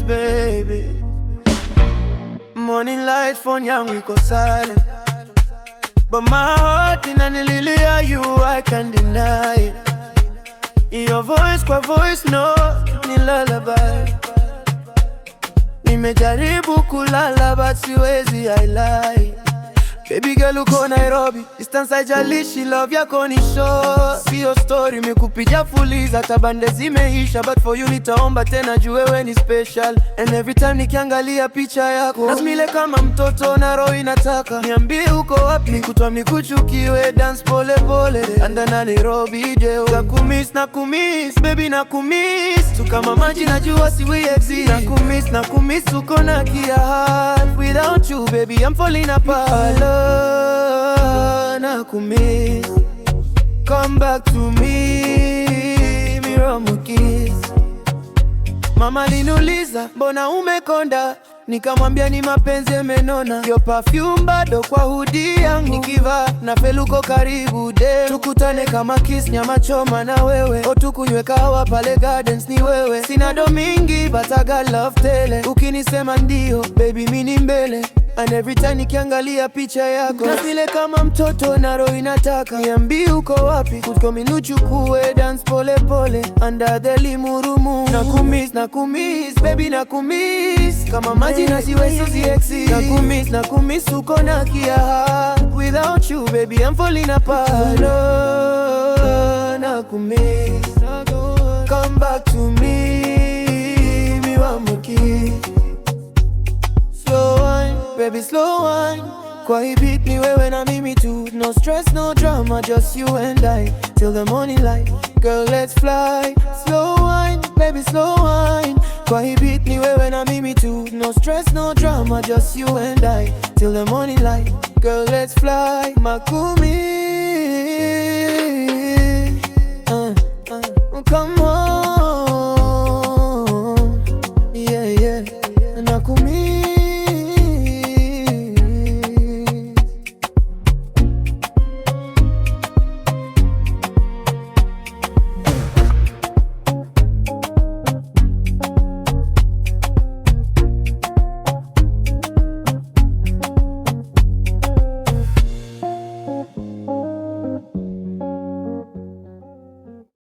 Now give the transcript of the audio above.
baby. Morning light, phone yangu iko silent, but my heart inanililia you, I can't deny it. Your voice kwa voice note ni lullaby. Nimejaribu kulala but siwezi, I lie. Baby girl uko Nairobi, distance haijalishi, love yako ni short. Sio story mekupiga fuliza, tabande zimeisha, but for you nitaomba tena juu wewe ni special. And every time nikiangalia picha yako nasmile kama mtoto na roho inataka niambie uko wapi, nikutwa nikuchukiwe, dance pole pole anda na Nairobi jeo. Nakumiss baby, nakumiss tu kama maji najua siwi exist. Nakumiss uko na kia heart, without you baby I'm falling apart. Nakumiss, come back to me, Miromo kiss. Mama liniuliza mbona umekonda, nikamwambia ni mapenzi yamenona. Your perfume bado kwa hoodie yangu, nikivaa na feluko karibu de. Tukutane kama kiss, nyama choma na wewe, o tukunywe kahawa pale gardens ni wewe. Sina do mingi but I got love tele, ukinisema ndio baby mini mbele. And every time nikiangalia picha yako nafile kama mtoto na roho inataka niambie uko wapi, kutkomi nuchukue, dance pole pole under the limurumu. Nakumiss baby, nakumiss kama maji na siwezi exist. Nakumiss uko na kia, without you baby I'm falling apart. Nakumiss, come back to me, Miromo kiss. Slow wine, baby slow wine, kwa hii beat ni wewe na mimi tu. No stress, no drama, just you and I till the morning light. Girl let's fly. Slow wine, baby slow wine, kwa hii beat ni wewe na mimi tu. No stress, no drama, just you and I till the morning light. Girl let's fly. Makumiss, come on.